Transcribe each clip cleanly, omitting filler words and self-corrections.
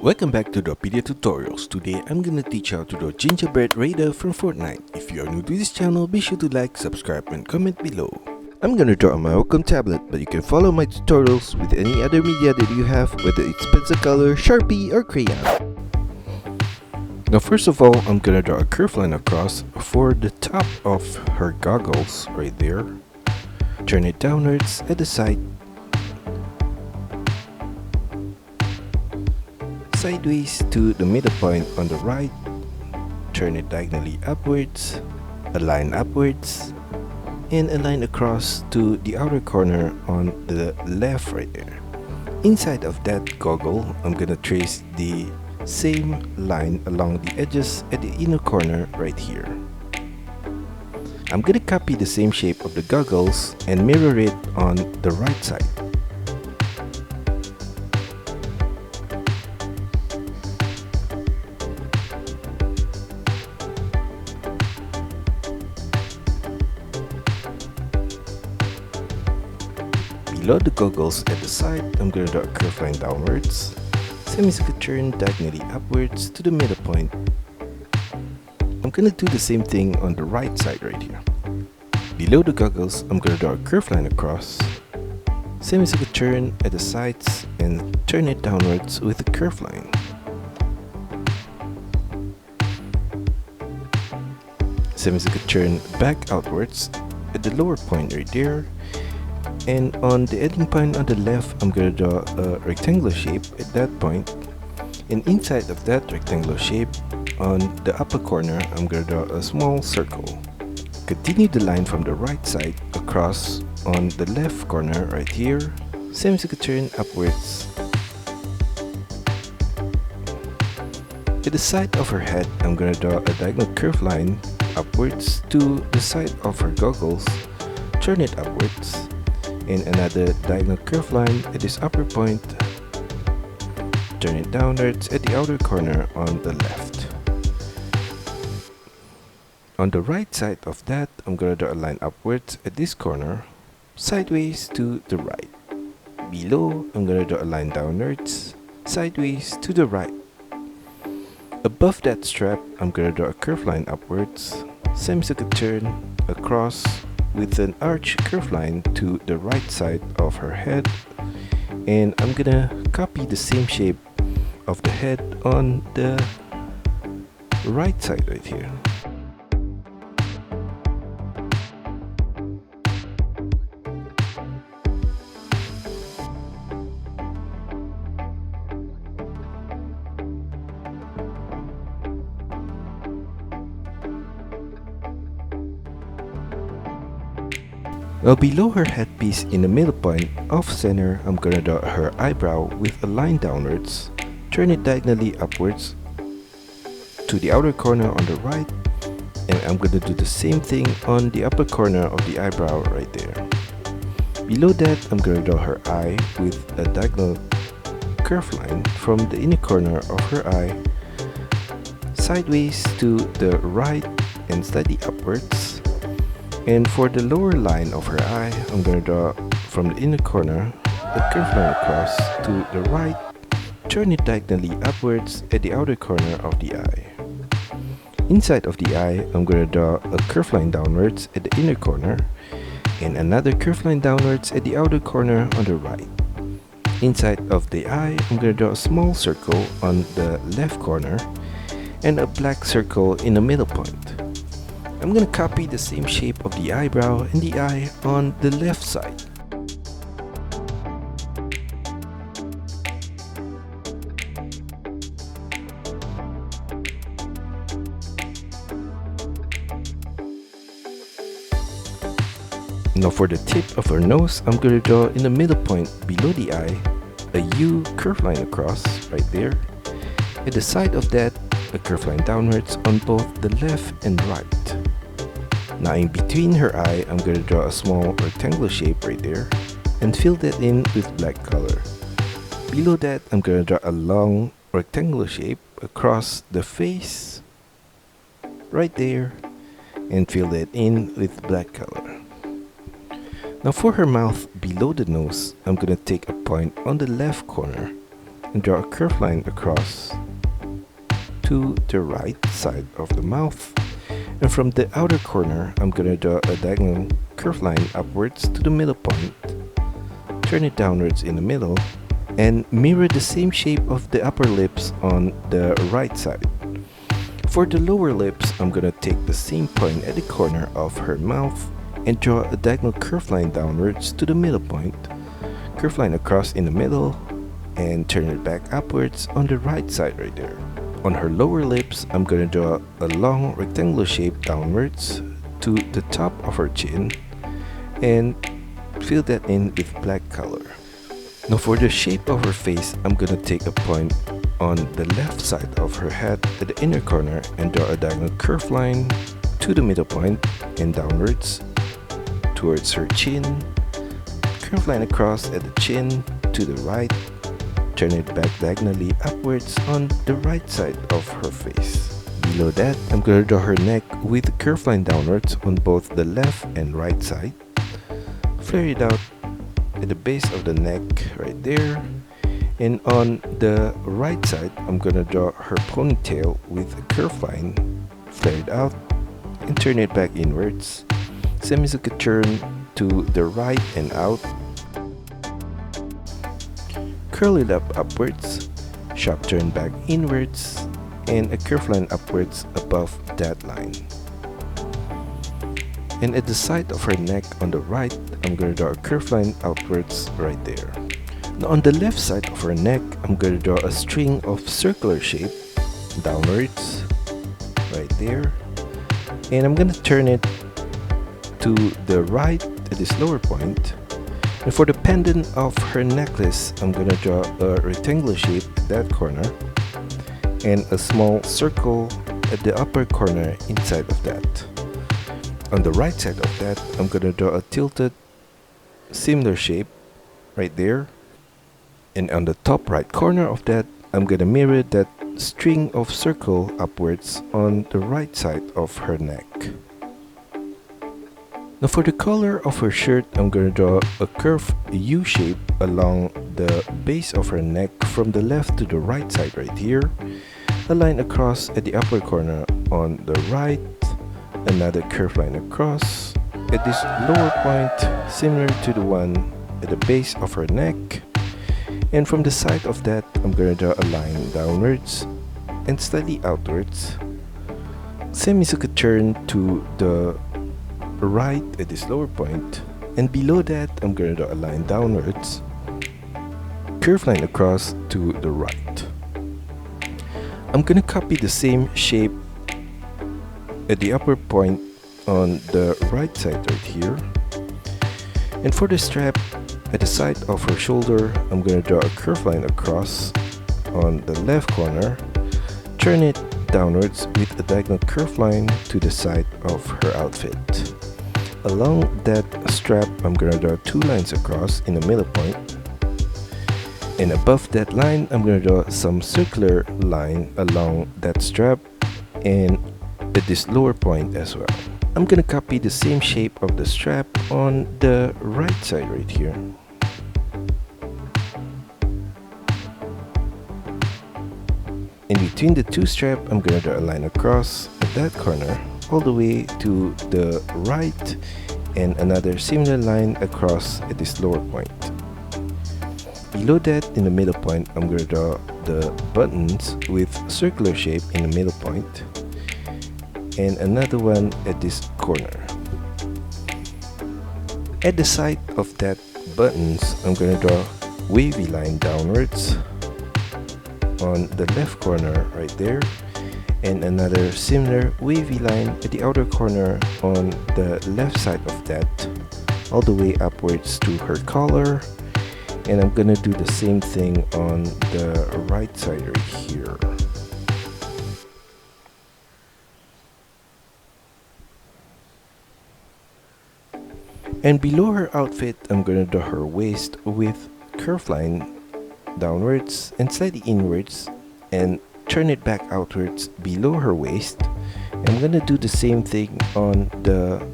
Welcome back to DRAWPEDIA tutorials. Today I'm gonna teach how to draw Gingerbread Raider from Fortnite. If you are new to this channel, be sure to like, subscribe and comment below. I'm gonna draw on my Wacom tablet, but you can follow my tutorials with any other media that you have, whether it's pencil color, Sharpie or crayon. Now first of all, I'm gonna draw a curved line across for the top of her goggles right there. Turn it downwards at the side, sideways to the middle point on the right, turn it diagonally upwards, a line upwards, and a line across to the outer corner on the left right there. Inside of that goggle, I'm gonna trace the same line along the edges at the inner corner right here. I'm gonna copy the same shape of the goggles and mirror it on the right side. Below the goggles at the side, I'm going to draw a curved line downwards, semicircular turn diagonally upwards to the middle point. I'm going to do the same thing on the right side right here. Below the goggles, I'm going to draw a curved line across, semicircular turn at the sides and turn it downwards with a curved line. Semicircular turn back outwards at the lower point right there. And on the ending point on the left, I'm going to draw a rectangular shape at that point. And inside of that rectangular shape, on the upper corner, I'm going to draw a small circle. Continue the line from the right side across on the left corner right here. Semicircular turn upwards. At the side of her head, I'm going to draw a diagonal curved line upwards to the side of her goggles. Turn it upwards. And another diagonal curved line at this upper point. Turn it downwards at the outer corner on the left. On the right side of that, I'm going to draw a line upwards at this corner, sideways to the right. Below, I'm going to draw a line downwards, sideways to the right. Above that strap, I'm going to draw a curved line upwards, semicircular turn across, with an arch curved line to the right side of her head, and I'm gonna copy the same shape of the head on the right side right here. Well, below her headpiece in the middle point, off center, I'm gonna draw her eyebrow with a line downwards, turn it diagonally upwards to the outer corner on the right, and I'm gonna do the same thing on the upper corner of the eyebrow right there. Below that, I'm gonna draw her eye with a diagonal curved line from the inner corner of her eye, sideways to the right and slightly upwards. And for the lower line of her eye, I'm going to draw from the inner corner a curved line across to the right, turn it diagonally upwards at the outer corner of the eye. Inside of the eye, I'm going to draw a curved line downwards at the inner corner and another curved line downwards at the outer corner on the right. Inside of the eye, I'm going to draw a small circle on the left corner and a black circle in the middle point. I'm going to copy the same shape of the eyebrow and the eye on the left side. Now for the tip of her nose, I'm going to draw in the middle point below the eye a U curved line across right there. At the side of that, a curved line downwards on both the left and right. Now in between her eye, I'm going to draw a small rectangular shape right there and fill that in with black color. Below that, I'm going to draw a long rectangular shape across the face right there and fill that in with black color. Now for her mouth below the nose, I'm going to take a point on the left corner and draw a curved line across to the right side of the mouth. And from the outer corner, I'm gonna draw a diagonal curved line upwards to the middle point. Turn it downwards in the middle and mirror the same shape of the upper lips on the right side. For the lower lips, I'm gonna take the same point at the corner of her mouth and draw a diagonal curved line downwards to the middle point. Curved line across in the middle and turn it back upwards on the right side right there. On her lower lips, I'm gonna draw a long rectangular shape downwards to the top of her chin and fill that in with black color. Now for the shape of her face, I'm gonna take a point on the left side of her head at the inner corner and draw a diagonal curved line to the middle point and downwards towards her chin. Curved line across at the chin to the right. Turn it back diagonally upwards on the right side of her face. Below that, I'm gonna draw her neck with a curved line downwards on both the left and right side. Flare it out at the base of the neck right there. And on the right side, I'm gonna draw her ponytail with a curved line. Flare it out and turn it back inwards. Semicircular turn to the right and out. Curl it up upwards, sharp turn back inwards, and a curved line upwards above that line. And at the side of her neck on the right, I'm going to draw a curved line outwards right there. Now on the left side of her neck, I'm going to draw a string of circular shape downwards right there. And I'm going to turn it to the right at this lower point. And for the pendant of her necklace, I'm gonna draw a rectangular shape at that corner and a small circle at the upper corner inside of that. On the right side of that, I'm gonna draw a tilted similar shape right there. And on the top right corner of that, I'm gonna mirror that string of circle upwards on the right side of her neck. Now for the color of her shirt, I'm going to draw a curved U shape along the base of her neck from the left to the right side right here. A line across at the upper corner on the right. Another curved line across at this lower point, similar to the one at the base of her neck. And from the side of that, I'm going to draw a line downwards and slightly outwards. Semicircular turn to the right at this lower point, and below that I'm going to draw a line downwards, curved line across to the right. I'm going to copy the same shape at the upper point on the right side right here. And for the strap at the side of her shoulder, I'm going to draw a curved line across on the left corner, turn it downwards with a diagonal curved line to the side of her outfit. Along that strap, I'm going to draw two lines across in the middle point. And above that line, I'm going to draw some circular line along that strap and at this lower point as well. I'm going to copy the same shape of the strap on the right side right here. In between the two straps, I'm going to draw a line across at that corner all the way to the right and another similar line across at this lower point. Below that, in the middle point, I'm going to draw the buttons with circular shape in the middle point and another one at this corner. At the side of that buttons, I'm going to draw wavy line downwards on the left corner right there, and another similar wavy line at the outer corner on the left side of that, all the way upwards to her collar. And I'm gonna do the same thing on the right side right here. And below her outfit, I'm gonna draw her waist with curved line downwards and slightly inwards and turn it back outwards below her waist. And I'm gonna do the same thing on the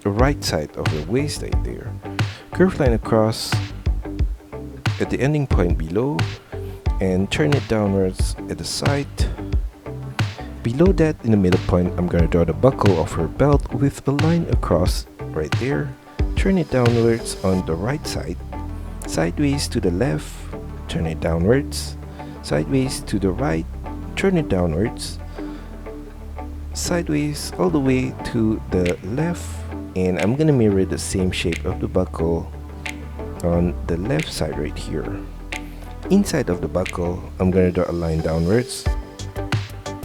right side of the waist right there. Curved line across at the ending point below, and turn it downwards at the side. Below that, in the middle point, I'm gonna draw the buckle of her belt with a line across right there. Turn it downwards on the right side, sideways to the left, turn it downwards, sideways to the right, turn it downwards, sideways all the way to the left, and I'm gonna mirror the same shape of the buckle on the left side right here. Inside of the buckle, I'm gonna draw a line downwards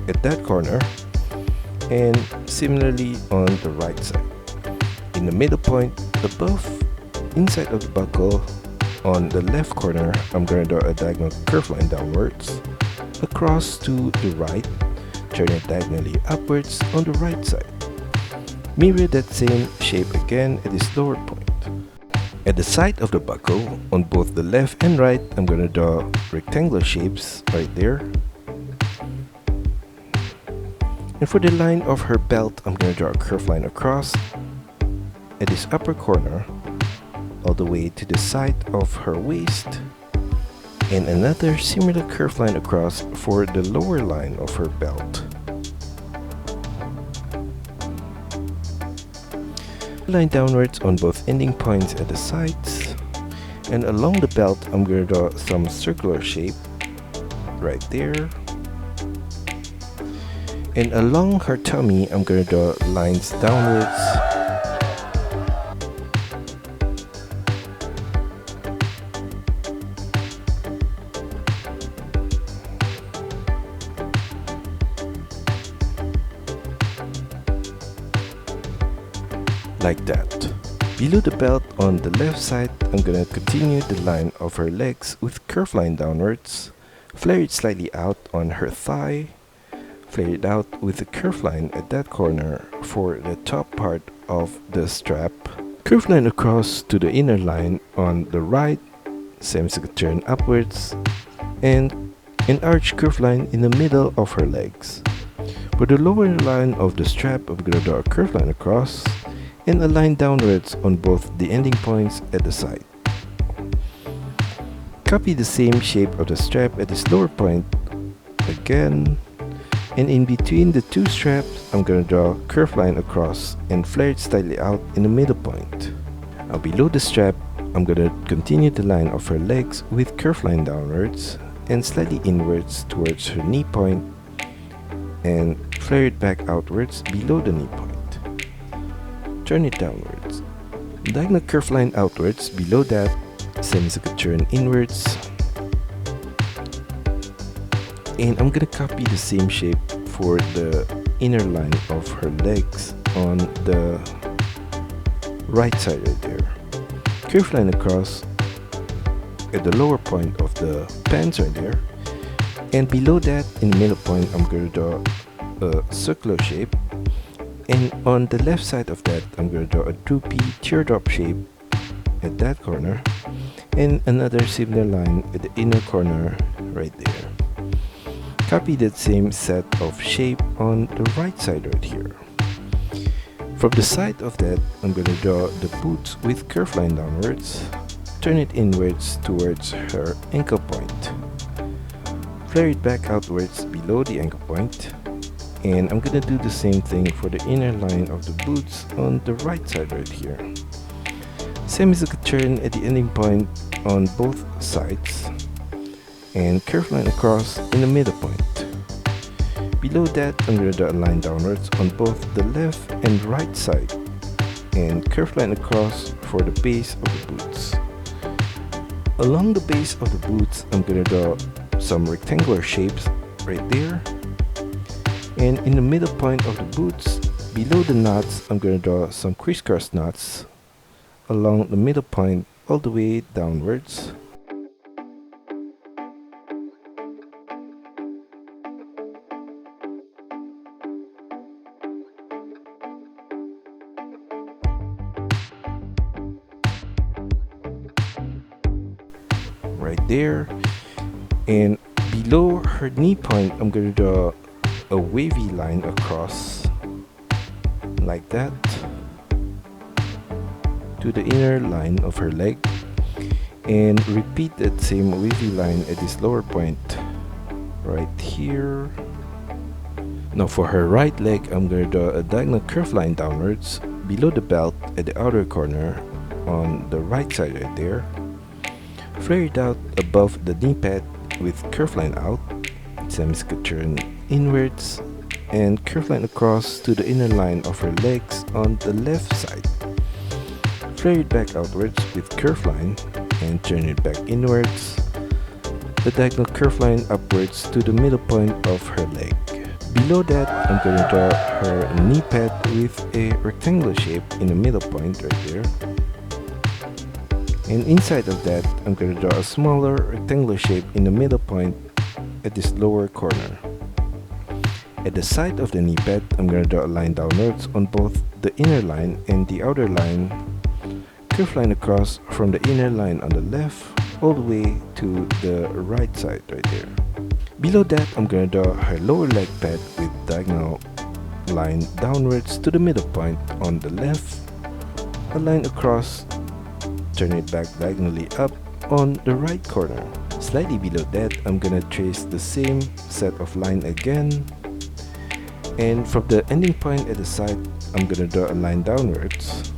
at that corner, and similarly on the right side. In the middle point above, inside of the buckle on the left corner, I'm gonna draw a diagonal curve line downwards, across to the right, turn it diagonally upwards on the right side. Mirror that same shape again at this lower point. At the side of the buckle, on both the left and right, I'm gonna draw rectangular shapes right there. And for the line of her belt, I'm gonna draw a curved line across at this upper corner, all the way to the side of her waist, and another similar curved line across for the lower line of her belt. Line downwards on both ending points at the sides, and along the belt I'm going to draw some circular shape right there, and along her tummy I'm going to draw lines downwards like that. Below the belt on the left side, I'm gonna continue the line of her legs with curved line downwards, flare it slightly out on her thigh, flare it out with a curved line at that corner for the top part of the strap, curved line across to the inner line on the right, semicircle turn upwards, and an arch curved line in the middle of her legs. For the lower line of the strap, I'm gonna draw a curved line across and a line downwards on both the ending points at the side. Copy the same shape of the strap at this lower point again, and in between the two straps I'm gonna draw a curved line across and flare it slightly out in the middle point. Now below the strap I'm gonna continue the line of her legs with curved line downwards and slightly inwards towards her knee point, and flare it back outwards below the knee point. Turn it downwards. Diagonal curve line outwards, below that, semicircle turn inwards. And I'm gonna copy the same shape for the inner line of her legs on the right side right there. Curve line across at the lower point of the pants right there. And below that, in the middle point, I'm gonna draw a circular shape. And on the left side of that, I'm going to draw a droopy teardrop shape at that corner, and another similar line at the inner corner right there. Copy that same set of shape on the right side right here. From the side of that, I'm going to draw the boots with curved line downwards, turn it inwards towards her ankle point, flare it back outwards below the ankle point. And I'm gonna do the same thing for the inner line of the boots on the right side right here. Semicircle turn at the ending point on both sides, and curved line across in the middle point. Below that, I'm gonna draw a line downwards on both the left and right side, and curved line across for the base of the boots. Along the base of the boots, I'm gonna draw some rectangular shapes right there. And in the middle point of the boots, below the knots, I'm going to draw some crisscross knots along the middle point all the way downwards. Right there. And below her knee point, I'm going to draw a wavy line across like that to the inner line of her leg, and repeat that same wavy line at this lower point right here. Now for her right leg, I'm going to draw a diagonal curved line downwards below the belt at the outer corner on the right side right there. Flare it out above the knee pad with curved line out, semicircle turn inwards, and curved line across to the inner line of her legs on the left side. Flare it back outwards with curved line and turn it back inwards. The diagonal curved line upwards to the middle point of her leg. Below that, I'm going to draw her knee pad with a rectangular shape in the middle point right there. And inside of that, I'm going to draw a smaller rectangular shape in the middle point at this lower corner. At the side of the knee pad, I'm going to draw a line downwards on both the inner line and the outer line. Curved line across from the inner line on the left all the way to the right side right there. Below that, I'm going to draw her lower leg pad with diagonal line downwards to the middle point on the left, a line across, turn it back diagonally up on the right corner. Slightly below that, I'm going to trace the same set of line again, and from the ending point at the side, I'm going to draw a line downwards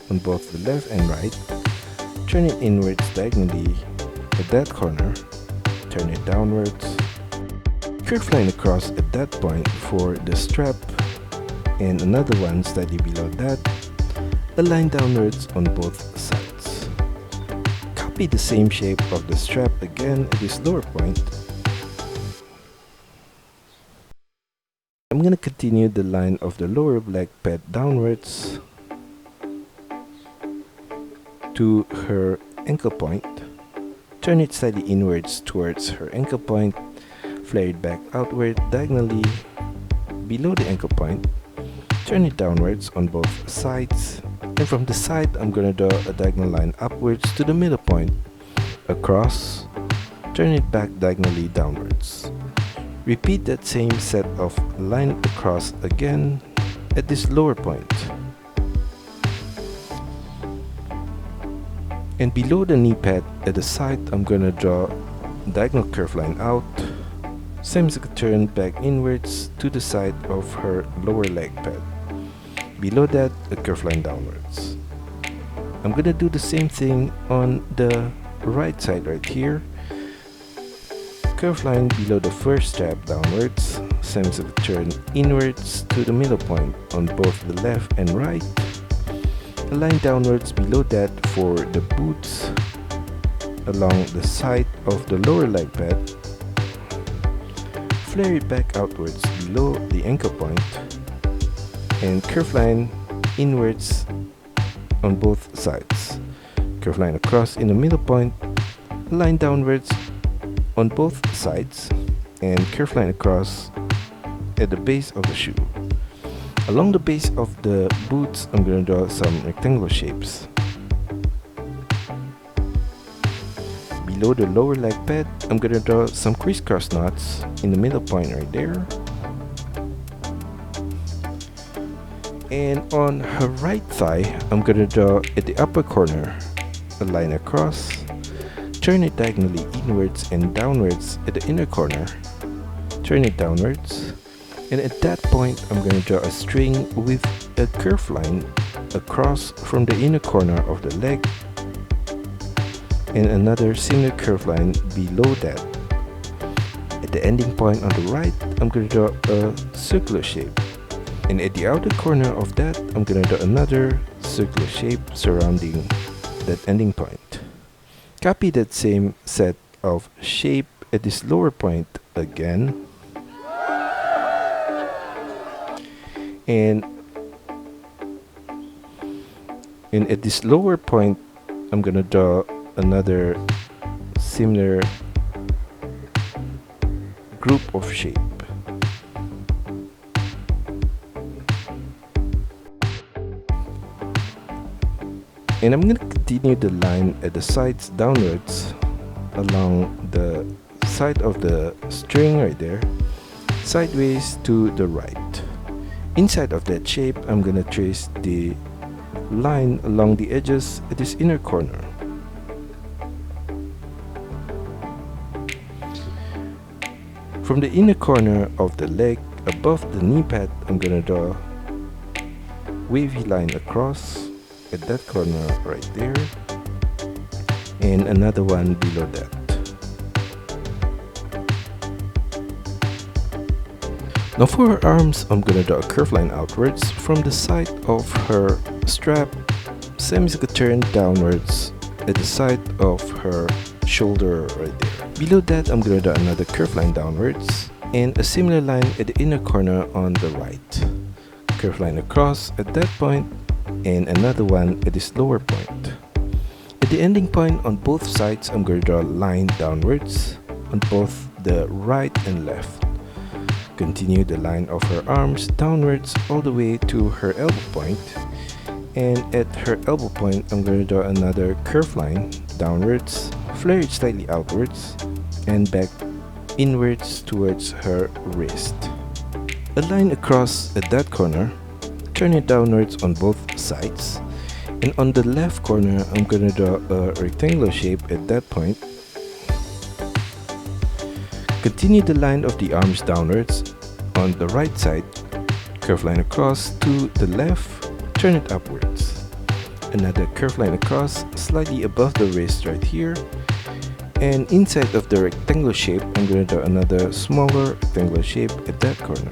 on both the left and right, turn it inwards diagonally at that corner, turn it downwards, curved line across at that point for the strap, and another one slightly below that, a line downwards on both sides. Copy the same shape of the strap again at this lower point. I'm going to continue the line of the lower leg pad downwards to her ankle point, turn it slightly inwards towards her ankle point, flare it back outward diagonally below the ankle point, turn it downwards on both sides, and from the side I'm going to draw a diagonal line upwards to the middle point, across, turn it back diagonally downwards. Repeat that same set of line across again at this lower point. And below the knee pad at the side, I'm going to draw diagonal curved line out, semicircle turn back inwards to the side of her lower leg pad. Below that, a curved line downwards. I'm going to do the same thing on the right side right here. Curved line below the first strap downwards, semicircle turn inwards to the middle point on both the left and right. A line downwards below that for the boots along the side of the lower leg pad. Flare it back outwards below the ankle point, and curved line inwards on both sides. Curved line across in the middle point, a line downwards on both sides, and curved line across at the base of the shoe. Along the base of the boots, I'm going to draw some rectangular shapes. Below the lower leg pad, I'm going to draw some crisscross knots in the middle point right there. And on her right thigh, I'm going to draw at the upper corner a line across, turn it diagonally inwards and downwards at the inner corner, turn it downwards, and at that point I'm going to draw a string with a curved line across from the inner corner of the leg, and another similar curved line below that. At the ending point on the right, I'm going to draw a circular shape, and at the outer corner of that, I'm going to draw another circular shape surrounding that ending point. Copy that same set of shape at this lower point again, and at this lower point I'm gonna draw another similar group of shape. And I'm gonna continue the line at the sides downwards along the side of the string right there, sideways to the right. Inside of that shape, I'm gonna trace the line along the edges at this inner corner. From the inner corner of the leg above the knee pad, I'm gonna draw wavy line across at that corner right there, and another one below that. Now for her arms, I'm gonna draw a curved line outwards from the side of her strap, semicircle turn downwards at the side of her shoulder right there. Below that, I'm gonna draw another curved line downwards and a similar line at the inner corner on the right. Curved line across at that point and another one at this lower point. At the ending point on both sides, I'm gonna draw a line downwards on both the right and left. Continue the line of her arms downwards all the way to her elbow point, and at her elbow point I'm going to draw another curved line downwards, flare it slightly outwards and back inwards towards her wrist. A line across at that corner, turn it downwards on both sides, and on the left corner I'm going to draw a rectangular shape at that point. Continue the line of the arms downwards on the right side, curved line across to the left, turn it upwards. Another curved line across slightly above the wrist right here, and inside of the rectangular shape I'm going to draw another smaller rectangular shape at that corner.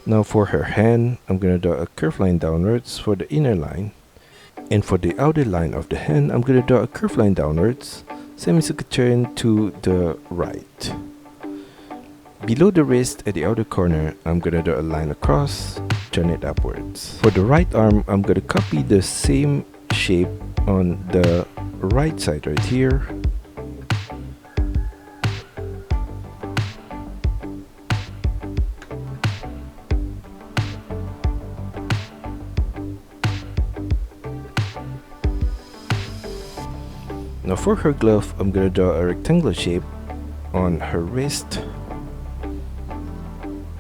Now for her hand, I'm going to draw a curved line downwards for the inner line, and for the outer line of the hand I'm going to draw a curved line downwards, semicircle turn to the right. Below the wrist at the outer corner, I'm gonna draw a line across, turn it upwards. For the right arm, I'm gonna copy the same shape on the right side right here. Now for her glove, I'm gonna draw a rectangular shape on her wrist.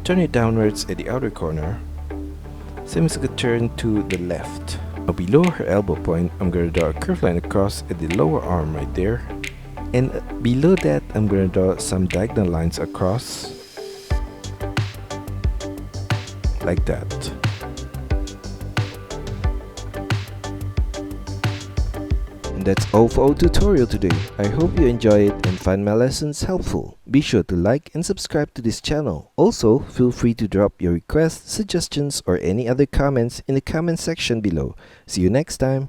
Turn it downwards at the outer corner, semicircle turn to the left. Now below her elbow point, I'm going to draw a curved line across at the lower arm right there. And below that, I'm going to draw some diagonal lines across, like that. And that's all for our tutorial today. I hope you enjoy it and find my lessons helpful. Be sure to like and subscribe to this channel. Also, feel free to drop your requests, suggestions, or any other comments in the comment section below. See you next time.